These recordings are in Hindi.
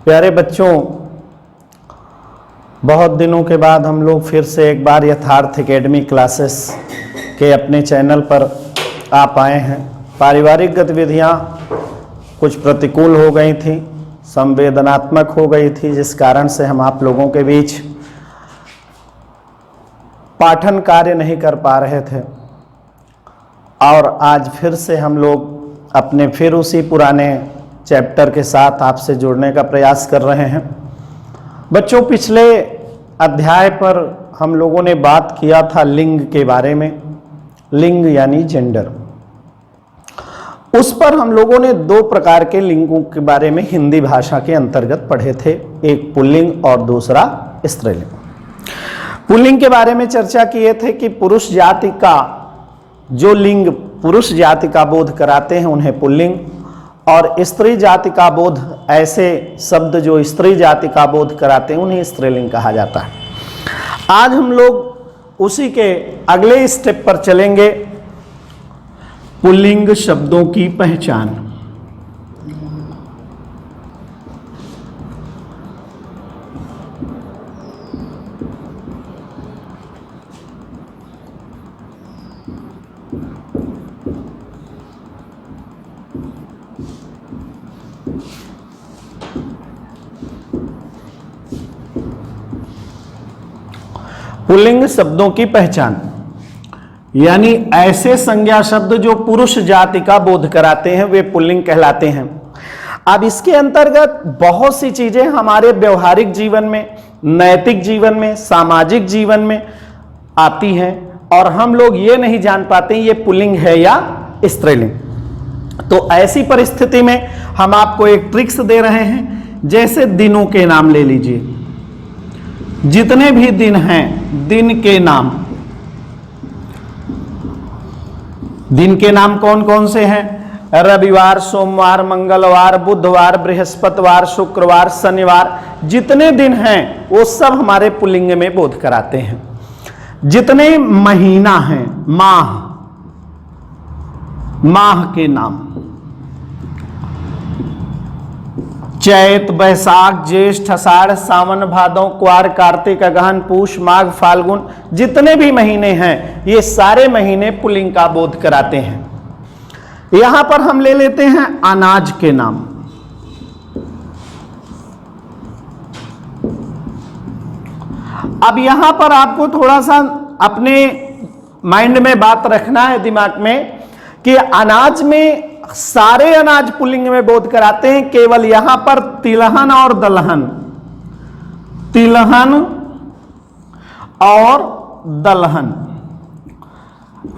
प्यारे बच्चों, बहुत दिनों के बाद हम लोग फिर से एक बार यथार्थ एकेडमी क्लासेस के अपने चैनल पर आ पाए हैं। पारिवारिक गतिविधियां कुछ प्रतिकूल हो गई थी, संवेदनात्मक हो गई थी, जिस कारण से हम आप लोगों के बीच पाठन कार्य नहीं कर पा रहे थे। और आज फिर से हम लोग अपने फिर उसी पुराने चैप्टर के साथ आपसे जुड़ने का प्रयास कर रहे हैं। बच्चों, पिछले अध्याय पर हम लोगों ने बात किया था लिंग के बारे में, लिंग यानी जेंडर। उस पर हम लोगों ने दो प्रकार के लिंगों के बारे में हिंदी भाषा के अंतर्गत पढ़े थे, एक पुल्लिंग और दूसरा स्त्रीलिंग। पुल्लिंग के बारे में चर्चा किए थे कि पुरुष जाति का जो लिंग पुरुष जाति का बोध कराते हैं उन्हें पुल्लिंग, और स्त्री जाति का बोध, ऐसे शब्द जो स्त्री जाति का बोध कराते हैं उन्हें स्त्रीलिंग कहा जाता है। आज हम लोग उसी के अगले स्टेप पर चलेंगे, पुल्लिंग शब्दों की पहचान। पुल्लिंग शब्दों की पहचान यानी ऐसे संज्ञा शब्द जो पुरुष जाति का बोध कराते हैं वे पुल्लिंग कहलाते हैं। अब इसके अंतर्गत बहुत सी चीजें हमारे व्यवहारिक जीवन में, नैतिक जीवन में, सामाजिक जीवन में आती हैं और हम लोग ये नहीं जान पाते ये पुल्लिंग है या स्त्रीलिंग। तो ऐसी परिस्थिति में हम आपको एक ट्रिक्स दे रहे हैं। जैसे दिनों के नाम ले लीजिए, जितने भी दिन हैं, दिन के नाम, दिन के नाम कौन कौन से हैं? रविवार, सोमवार, मंगलवार, बुधवार, बृहस्पतिवार, शुक्रवार, शनिवार, जितने दिन हैं वो सब हमारे पुल्लिंग में बोध कराते हैं। जितने महीना हैं, माह, माह के नाम, चैत, बैसाख, ज्येष्ठ, आषाढ़, सावन, भादौ, क्वार, कार्तिक, अगहन, पूष, माघ, फाल्गुन, जितने भी महीने हैं ये सारे महीने पुल्लिंग का बोध कराते हैं। यहां पर हम ले लेते हैं अनाज के नाम। अब यहां पर आपको थोड़ा सा अपने माइंड में बात रखना है, दिमाग में, कि अनाज में सारे अनाज पुल्लिंग में बोध कराते हैं, केवल यहां पर तिलहन और दलहन, तिलहन और दलहन,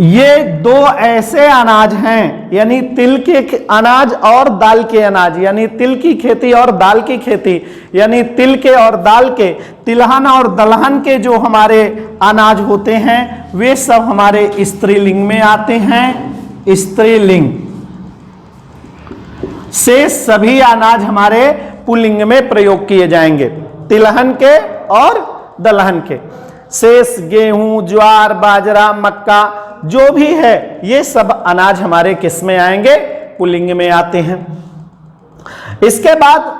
ये दो ऐसे अनाज हैं, यानी तिल के अनाज और दाल के अनाज, यानी तिल की खेती और दाल की खेती, यानी तिल के और दाल के, तिलहन और दलहन के जो हमारे अनाज होते हैं वे सब हमारे स्त्रीलिंग में आते हैं। स्त्रीलिंग से सभी अनाज हमारे पुल्लिंग में प्रयोग किए जाएंगे, तिलहन के और दलहन के। शेष गेहूं, ज्वार, बाजरा, मक्का जो भी है ये सब अनाज हमारे किस में आएंगे? पुल्लिंग में आते हैं। इसके बाद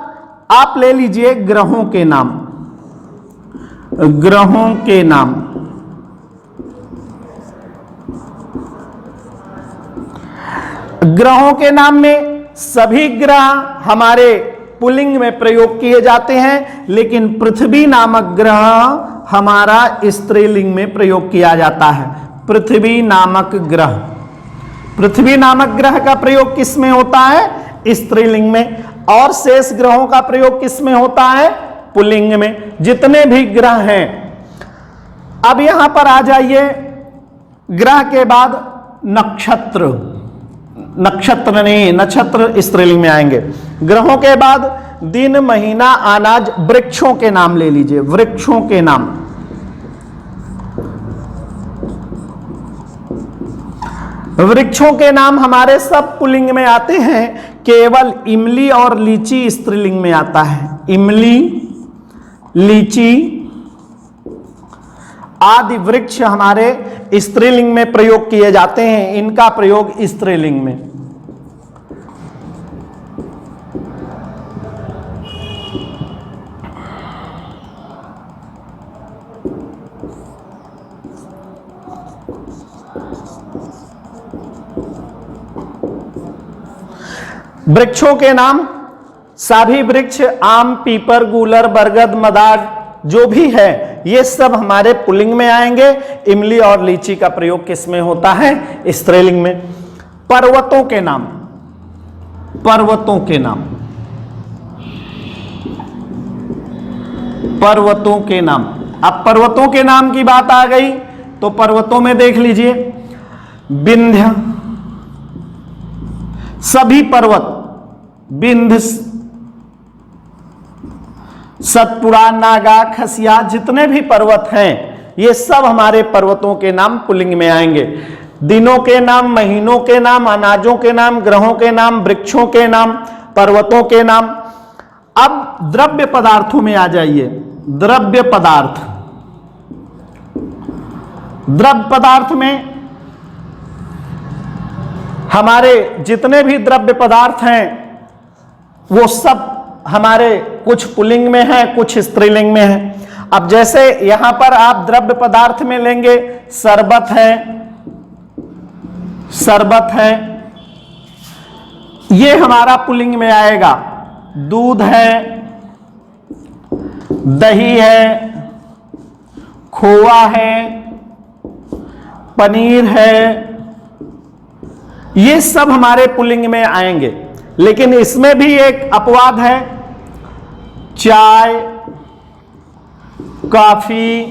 आप ले लीजिए ग्रहों के नाम। ग्रहों के नाम, ग्रहों के नाम में सभी ग्रह हमारे पुल्लिंग में प्रयोग किए जाते हैं, लेकिन पृथ्वी नामक ग्रह हमारा स्त्रीलिंग में प्रयोग किया जाता है। पृथ्वी नामक ग्रह, पृथ्वी नामक ग्रह का प्रयोग किस में होता है? स्त्रीलिंग में। और शेष ग्रहों का प्रयोग किस में होता है? पुल्लिंग में। जितने भी ग्रह हैं, अब यहां पर आ जाइए, ग्रह के बाद नक्षत्र, नक्षत्र नहीं, नक्षत्र स्त्रीलिंग में आएंगे। ग्रहों के बाद दिन, महीना, अनाज, वृक्षों के नाम ले लीजिए, वृक्षों के नाम। वृक्षों के नाम हमारे सब पुल्लिंग में आते हैं, केवल इमली और लीची स्त्रीलिंग में आता है। इमली, लीची आदि वृक्ष हमारे स्त्रीलिंग में प्रयोग किए जाते हैं, इनका प्रयोग स्त्रीलिंग में। वृक्षों के नाम, सभी वृक्ष, आम, पीपर, गूलर, बरगद, मदार, जो भी है ये सब हमारे पुल्लिंग में आएंगे। इमली और लीची का प्रयोग किस में होता है? स्त्रीलिंग में। पर्वतों के नाम, पर्वतों के नाम, पर्वतों के नाम। अब पर्वतों के नाम की बात आ गई तो पर्वतों में देख लीजिए, विंध्य, सभी पर्वत, विंध्य, सतपुड़ा, नागा, खसिया, जितने भी पर्वत हैं ये सब हमारे पर्वतों के नाम पुल्लिंग में आएंगे। दिनों के नाम, महीनों के नाम, अनाजों के नाम, ग्रहों के नाम, वृक्षों के नाम, पर्वतों के नाम। अब द्रव्य पदार्थों में आ जाइए। द्रव्य पदार्थ, द्रव्य पदार्थ में हमारे जितने भी द्रव्य पदार्थ हैं वो सब हमारे कुछ पुल्लिंग में है, कुछ स्त्रीलिंग में है। अब जैसे यहां पर आप द्रव्य पदार्थ में लेंगे, शरबत है, शरबत है, ये हमारा पुल्लिंग में आएगा। दूध है, दही है, खोआ है, पनीर है, ये सब हमारे पुल्लिंग में आएंगे। लेकिन इसमें भी एक अपवाद है, चाय, कॉफी,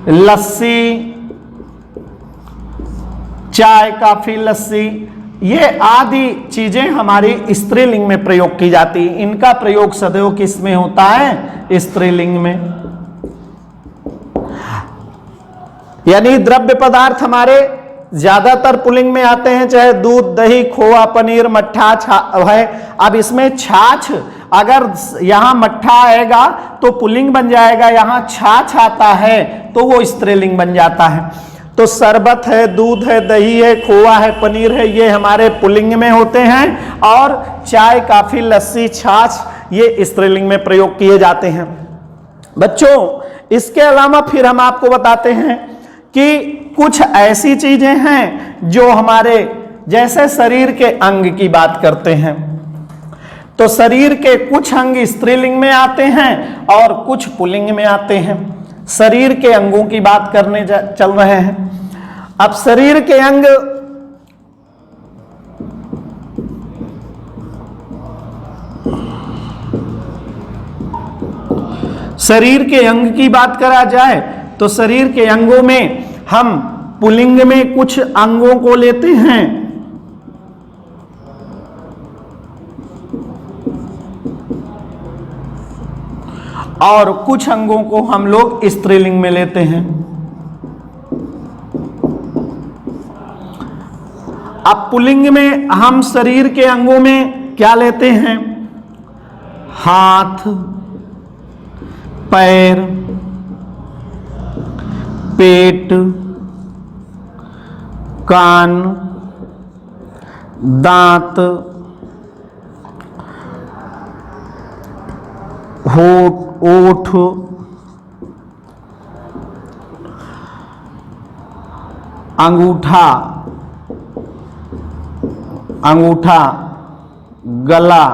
लस्सी, चाय, कॉफी, लस्सी, ये आदि चीजें हमारी स्त्रीलिंग में प्रयोग की जाती हैं। इनका प्रयोग सदैव किस में होता है? स्त्रीलिंग में। यानी द्रव्य पदार्थ हमारे ज्यादातर पुल्लिंग में आते हैं, चाहे दूध, दही, खोआ, पनीर, मट्ठा है। अब इसमें छाछ, अगर यहां मट्ठा आएगा तो पुल्लिंग बन जाएगा, यहां छाछ आता है तो वो स्त्रीलिंग बन जाता है। तो शरबत है, दूध है, दही है, खोआ है, पनीर है, ये हमारे पुल्लिंग में होते हैं। और चाय, कॉफी, लस्सी, छाछ ये स्त्रीलिंग में प्रयोग किए जाते हैं। बच्चों इसके अलावा फिर हम आपको बताते हैं कि कुछ ऐसी चीजें हैं जो हमारे, जैसे शरीर के अंग की बात करते हैं तो शरीर के कुछ अंग स्त्रीलिंग में आते हैं और कुछ पुल्लिंग में आते हैं। शरीर के अंगों की बात करने चल रहे हैं। अब शरीर के अंग, शरीर के अंग की बात करा जाए तो शरीर के अंगों में हम पुल्लिंग में कुछ अंगों को लेते हैं और कुछ अंगों को हम लोग स्त्रीलिंग में लेते हैं। अब पुल्लिंग में हम शरीर के अंगों में क्या लेते हैं? हाथ, पैर, पेट, कान, दांत, होठ, ओठ, अंगूठा, अंगूठा, गला,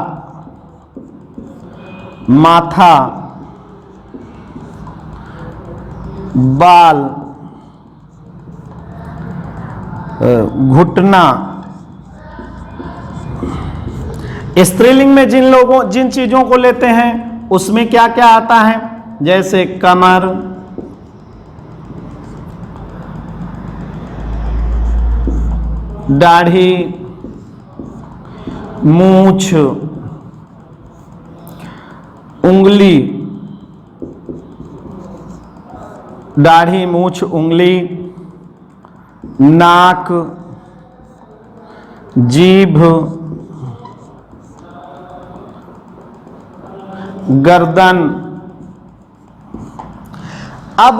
माथा, बाल, घुटना। स्त्रीलिंग में जिन चीजों को लेते हैं उसमें क्या क्या आता है? जैसे कमर, दाढ़ी, मूछ, उंगली, दाढ़ी, मूछ, उंगली, नाक, जीभ, गर्दन। अब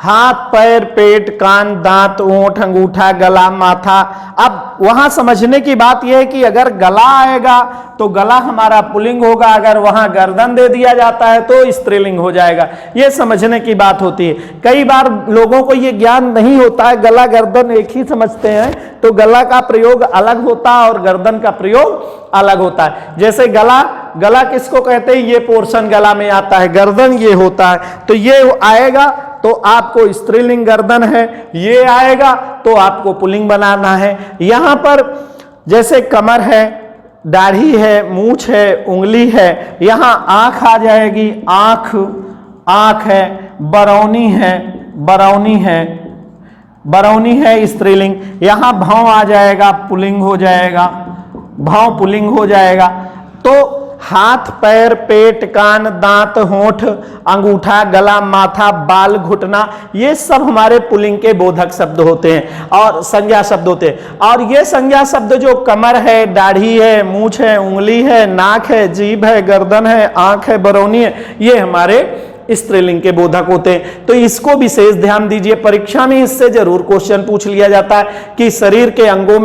हाथ, पैर, पेट, कान, दांत, ओंठ, अंगूठा, गला, माथा। अब वहां समझने की बात यह है कि अगर गला आएगा तो गला हमारा पुल्लिंग होगा, अगर वहां गर्दन दे दिया जाता है तो स्त्रीलिंग हो जाएगा। यह समझने की बात होती है। कई बार लोगों को यह ज्ञान नहीं होता है, गला गर्दन एक ही समझते हैं, तो गला का प्रयोग अलग होता है और गर्दन का प्रयोग अलग होता है। जैसे गला किसको कहते हैं, ये पोर्शन गला में आता है, गर्दन ये होता है, तो ये आएगा तो आपको स्त्रीलिंग गर्दन है, ये आएगा तो आपको पुल्लिंग बनाना है। यहां पर जैसे कमर है, दाढ़ी है, मूछ है, उंगली है, यहां आंख आ जाएगी, आंख है, बरौनी है स्त्रीलिंग। यहां भौं आ जाएगा, पुल्लिंग हो जाएगा, भौं पुल्लिंग हो जाएगा। तो हाथ, पैर, पेट, कान, दांत, होंठ, अंगूठा, गला, माथा, बाल, घुटना, ये सब हमारे पुल्लिंग के बोधक शब्द होते हैं और संज्ञा शब्द होते हैं। और ये संज्ञा शब्द जो कमर है, दाढ़ी है, मूछ है, उंगली है, नाक है, जीभ है, गर्दन है, आंख है, बरौनी है, ये हमारे स्त्रीलिंग के बोधक होते हैं। तो इसको विशेष ध्यान दीजिए, परीक्षा में इससे जरूर क्वेश्चन पूछ लिया जाता है कि शरीर के अंगों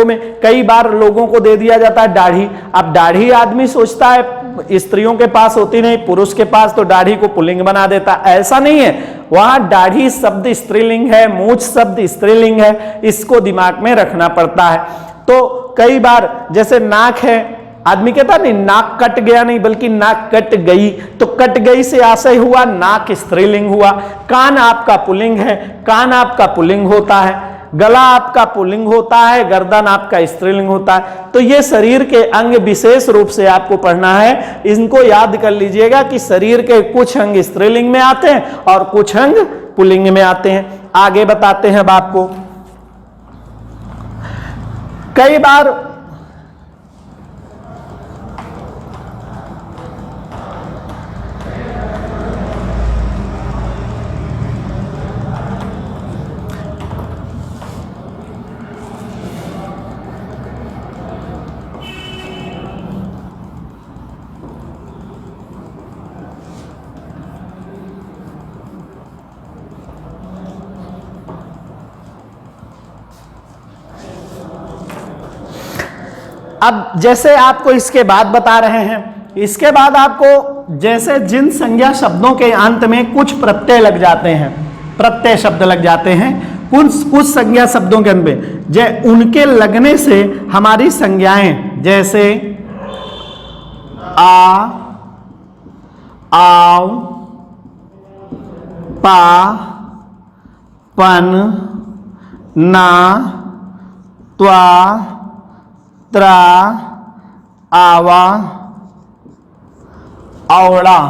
में कई बार लोगों को दे दिया जाता है दाढ़ी। अब दाढ़ी आदमी सोचता है स्त्रियों के पास होती नहीं, पुरुष के पास, तो दाढ़ी को पुल्लिंग बना देता। ऐसा नहीं है, वहां दाढ़ी शब्द स्त्रीलिंग है, मूछ शब्द स्त्रीलिंग है, इसको दिमाग में रखना पड़ता है। तो कई बार जैसे नाक है, आदमी कहता नहीं नाक कट गया, नहीं बल्कि नाक कट गई, तो कट गई से आशय हुआ नाक स्त्रीलिंग हुआ। कान आपका पुल्लिंग है, कान आपका पुल्लिंग होता है, गला आपका पुल्लिंग होता है, गर्दन आपका स्त्रीलिंग होता है। तो ये शरीर के अंग विशेष रूप से आपको पढ़ना है, इनको याद कर लीजिएगा कि शरीर के कुछ अंग स्त्रीलिंग में आते हैं और कुछ अंग पुल्लिंग में आते हैं। आगे बताते हैं अब आपको, कई बार अब जैसे आपको इसके बाद बता रहे हैं, इसके बाद आपको जैसे जिन संज्ञा शब्दों के अंत में कुछ प्रत्यय लग जाते हैं, प्रत्यय शब्द लग जाते हैं, कुछ संज्ञा शब्दों के अंत में उनके लगने से हमारी संज्ञाएं जैसे आ, आओ, पा, पन, ना, त्वा, त्रा, आवा, औड़ा,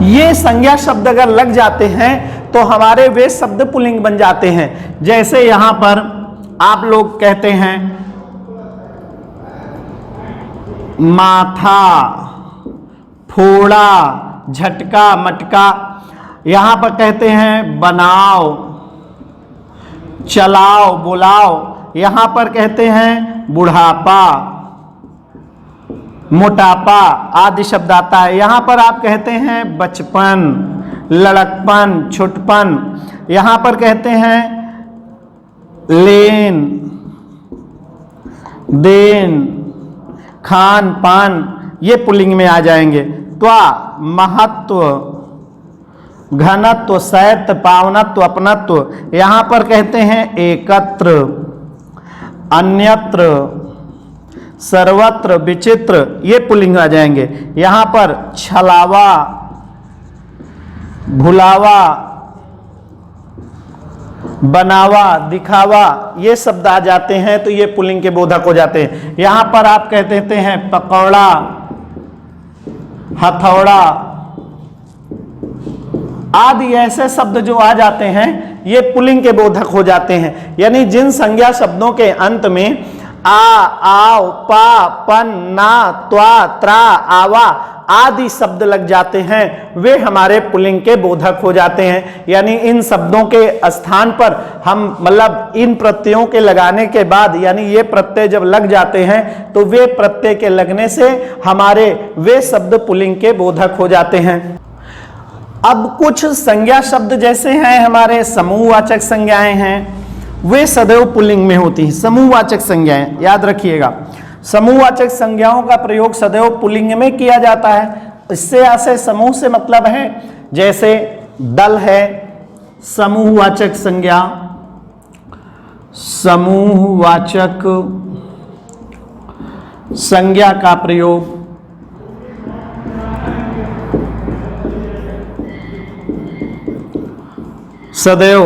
ये संज्ञा शब्द अगर लग जाते हैं तो हमारे वे शब्द पुल्लिंग बन जाते हैं। जैसे यहां पर आप लोग कहते हैं माथा, फोड़ा, झटका, मटका, यहां पर कहते हैं बनाओ, चलाओ, बुलाओ, यहां पर कहते हैं बुढ़ापा, मोटापा आदि शब्द आता है। यहां पर आप कहते हैं बचपन, लड़कपन, छुटपन, यहां पर कहते हैं लेन, देन, खान पान, ये पुल्लिंग में आ जाएंगे। त्वा महत्व, घनत्व, शैत, पावनत्व, अपनत्व, यहां पर कहते हैं एकत्र, अन्यत्र, सर्वत्र, विचित्र, ये पुल्लिंग आ जाएंगे। यहां पर छलावा, भुलावा, बनावा, दिखावा, ये शब्द आ जाते हैं तो ये पुल्लिंग के बोधक हो जाते हैं। यहां पर आप कह देते हैं पकौड़ा, हथौड़ा आदि ऐसे शब्द जो आ जाते हैं ये पुल्लिंग के बोधक हो जाते हैं। यानी जिन संज्ञा शब्दों के अंत में आ, आओ, पा, पन, ना, त्वा, त्रा, आवा आदि शब्द लग जाते हैं वे हमारे पुल्लिंग के बोधक हो जाते हैं। यानी इन शब्दों के स्थान पर हम मतलब इन प्रत्ययों के लगाने के बाद यानी ये प्रत्यय जब लग जाते हैं तो वे प्रत्यय के लगने से हमारे वे शब्द पुल्लिंग के बोधक हो जाते हैं। अब कुछ संज्ञा शब्द जैसे हैं हमारे समूहवाचक संज्ञाएं हैं, वे सदैव पुल्लिंग में होती हैं। समूहवाचक संज्ञाएं याद रखिएगा, समूहवाचक संज्ञाओं का प्रयोग सदैव पुल्लिंग में किया जाता है। इससे ऐसे समूह से मतलब है, जैसे दल है समूहवाचक संज्ञा, समूहवाचक संज्ञा का प्रयोग सदैव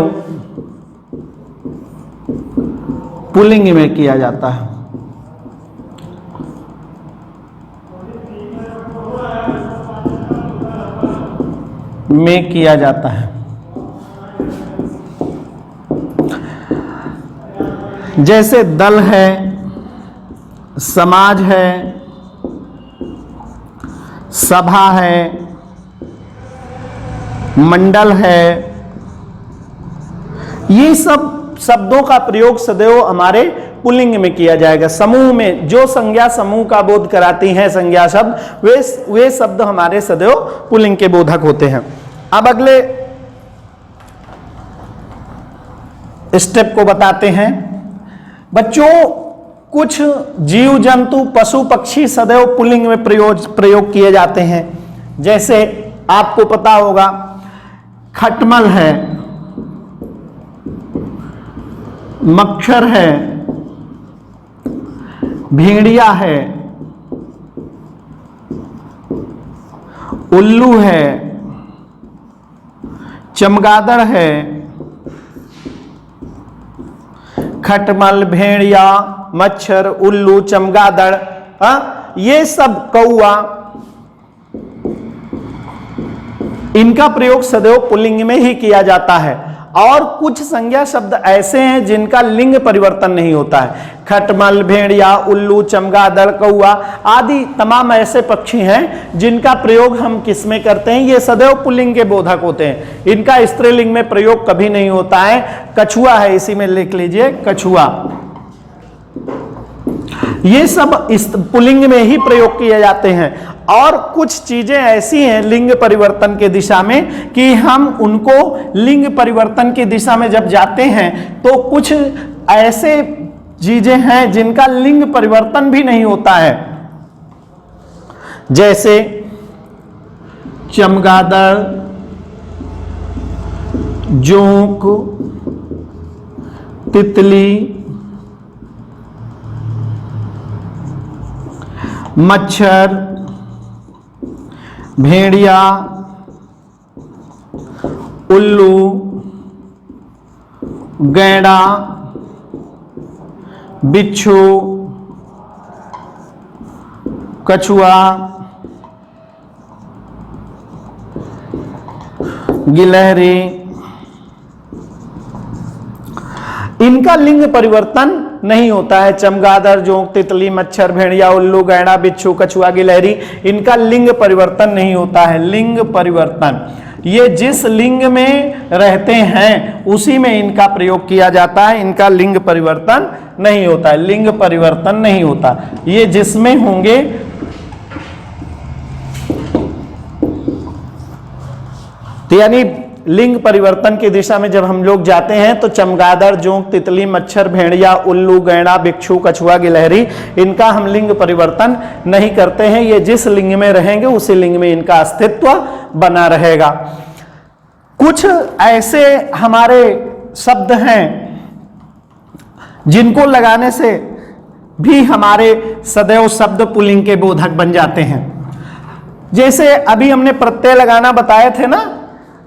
पुल्लिंग में किया जाता है। में किया जाता है। जैसे दल है, समाज है, सभा है, मंडल है, ये सब शब्दों का प्रयोग सदैव हमारे पुल्लिंग में किया जाएगा। समूह में जो संज्ञा समूह का बोध कराती हैं संज्ञा शब्द, वे शब्द हमारे सदैव पुल्लिंग के बोधक होते हैं। अब अगले स्टेप को बताते हैं बच्चों। कुछ जीव जंतु पशु पक्षी सदैव पुल्लिंग में प्रयोग किए जाते हैं। जैसे आपको पता होगा खटमल है, मच्छर है, भेड़िया है, उल्लू है, चमगादड़ है। खटमल, भेड़िया, मच्छर, उल्लू, चमगादड़, ये सब, कौआ, इनका प्रयोग सदैव पुल्लिंग में ही किया जाता है। और कुछ संज्ञा शब्द ऐसे हैं जिनका लिंग परिवर्तन नहीं होता है। खटमल, भेड़िया, उल्लू, चमगादड़, कौआ आदि तमाम ऐसे पक्षी हैं जिनका प्रयोग हम किस में करते हैं, ये सदैव पुल्लिंग के बोधक होते हैं। इनका स्त्रीलिंग में प्रयोग कभी नहीं होता है। कछुआ है, इसी में लिख लीजिए कछुआ, ये सब इस पुल्लिंग में ही प्रयोग किए जाते हैं। और कुछ चीजें ऐसी हैं लिंग परिवर्तन के दिशा में कि हम उनको लिंग परिवर्तन की दिशा में जब जाते हैं तो कुछ ऐसे चीजें हैं जिनका लिंग परिवर्तन भी नहीं होता है। जैसे चमगादड़, जोंक, तितली, मच्छर, भेड़िया, उल्लू, गैंडा, बिच्छू, कछुआ, गिलहरी, इनका लिंग परिवर्तन नहीं होता है। चमगादड़, जोंक, तितली, मच्छर, भेड़िया, उल्लू, गैंडा, बिच्छू, कछुआ, गिलहरी, इनका लिंग परिवर्तन नहीं होता है। लिंग परिवर्तन, ये जिस लिंग में रहते हैं उसी में इनका प्रयोग किया जाता है। इनका लिंग परिवर्तन नहीं होता है। लिंग परिवर्तन नहीं होता, ये जिसमें होंगे तो यानी लिंग परिवर्तन की दिशा में जब हम लोग जाते हैं तो चमगादड़, जोंक, तितली, मच्छर, भेड़िया, उल्लू, गैंडा, बिच्छू, कछुआ, गिलहरी, इनका हम लिंग परिवर्तन नहीं करते हैं। ये जिस लिंग में रहेंगे उसी लिंग में इनका अस्तित्व बना रहेगा। कुछ ऐसे हमारे शब्द हैं जिनको लगाने से भी हमारे सदैव शब्द पुल्लिंग के बोधक बन जाते हैं। जैसे अभी हमने प्रत्यय लगाना बताए थे ना,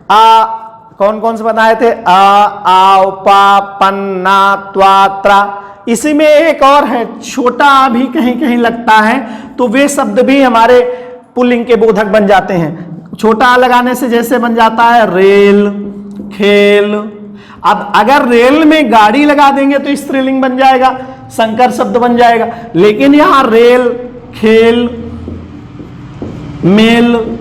कौन कौन से बताए थे, आओ, पा, पन, ना, त्वा, त्रा। इसी में एक और है, छोटा आ भी कहीं कहीं लगता है, तो वे शब्द भी हमारे पुल्लिंग के बोधक बन जाते हैं। छोटा आ लगाने से जैसे बन जाता है रेल, खेल। अब अगर रेल में गाड़ी लगा देंगे तो स्त्रीलिंग बन जाएगा, संकर शब्द बन जाएगा। लेकिन यहां रेल, खेल, मेल,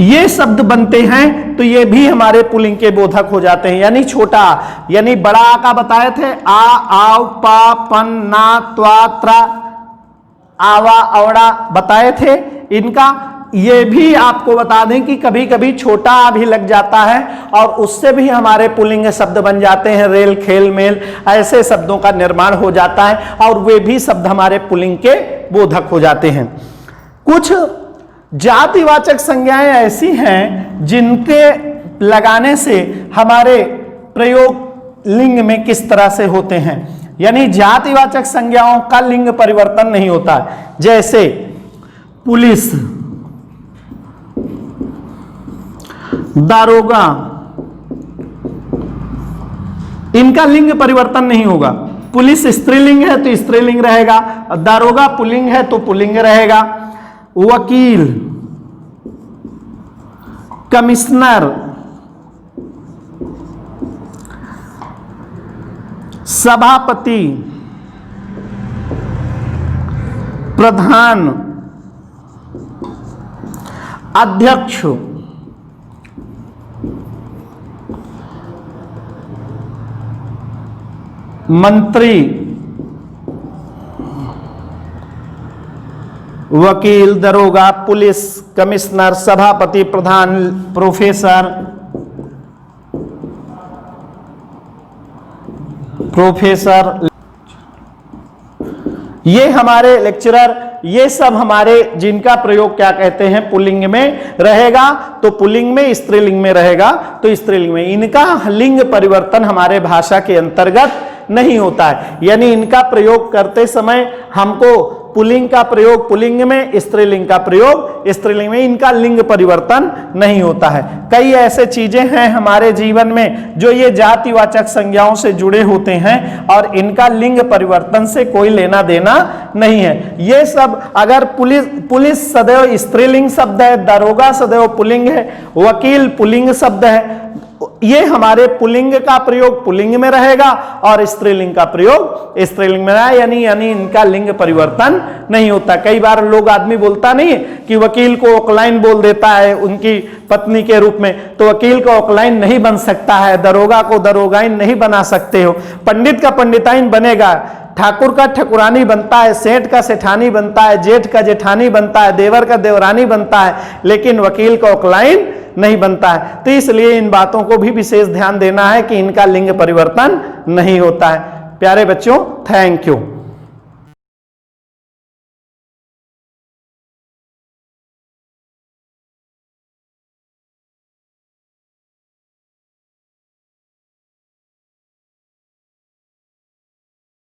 ये शब्द बनते हैं तो ये भी हमारे पुल्लिंग के बोधक हो जाते हैं। यानी छोटा, यानी बड़ा आ का बताए थे, आ, आओ, पा, पन, ना, त्वा, त्रा, आवा, औड़ा बताए थे। इनका ये भी आपको बता दें कि कभी कभी छोटा आ भी लग जाता है और उससे भी हमारे पुल्लिंग शब्द बन जाते हैं। रेल, खेल, मेल, ऐसे शब्दों का निर्माण हो जाता है और वे भी शब्द हमारे पुल्लिंग के बोधक हो जाते हैं। कुछ जातिवाचक संज्ञाएं ऐसी हैं जिनके लगाने से हमारे प्रयोग लिंग में किस तरह से होते हैं, यानी जातिवाचक संज्ञाओं का लिंग परिवर्तन नहीं होता है। जैसे पुलिस, दारोगा, इनका लिंग परिवर्तन नहीं होगा। पुलिस स्त्रीलिंग है तो स्त्रीलिंग रहेगा, दारोगा पुल्लिंग है तो पुल्लिंग रहेगा। वकील, कमिश्नर, सभापति, प्रधान, अध्यक्ष, मंत्री, वकील, दरोगा, पुलिस, कमिश्नर, सभापति, प्रधान, प्रोफेसर, ये हमारे लेक्चरर, ये सब हमारे जिनका प्रयोग क्या कहते हैं पुल्लिंग में रहेगा तो पुल्लिंग में, स्त्रीलिंग में रहेगा तो स्त्रीलिंग में। इनका लिंग परिवर्तन हमारे भाषा के अंतर्गत नहीं होता है, यानी इनका प्रयोग करते समय हमको पुल्लिंग का प्रयोग पुल्लिंग में, स्त्रीलिंग का प्रयोग स्त्रीलिंग में, इनका लिंग परिवर्तन नहीं होता है। कई ऐसे चीजें हैं हमारे जीवन में जो ये जातिवाचक संज्ञाओं से जुड़े होते हैं और इनका लिंग परिवर्तन से कोई लेना देना नहीं है। ये सब अगर पुलिस सदैव स्त्रीलिंग शब्द है, दरोगा सदैव पुल्लिंग है, वकील पुल्लिंग शब्द है, ये हमारे पुल्लिंग का प्रयोग पुल्लिंग में रहेगा और स्त्रीलिंग का प्रयोग स्त्रीलिंग में रहेगा, यानी इनका लिंग परिवर्तन नहीं होता। कई बार लोग आदमी बोलता नहीं है कि वकील को ओकलाइन बोल देता है उनकी पत्नी के रूप में, तो वकील का ओकलाइन नहीं बन सकता है, दरोगा को दरोगाइन नहीं बना सकते हो, पंडित का पंडिताइन बनेगा, ठाकुर का ठकुरानी बनता है, सेठ का सेठानी बनता है, जेठ का जेठानी बनता है, देवर का देवरानी बनता है, लेकिन वकील का ओकलाइन नहीं बनता है। तो इसलिए इन बातों को भी विशेष ध्यान देना है कि इनका लिंग परिवर्तन नहीं होता है। प्यारे बच्चों, थैंक यू।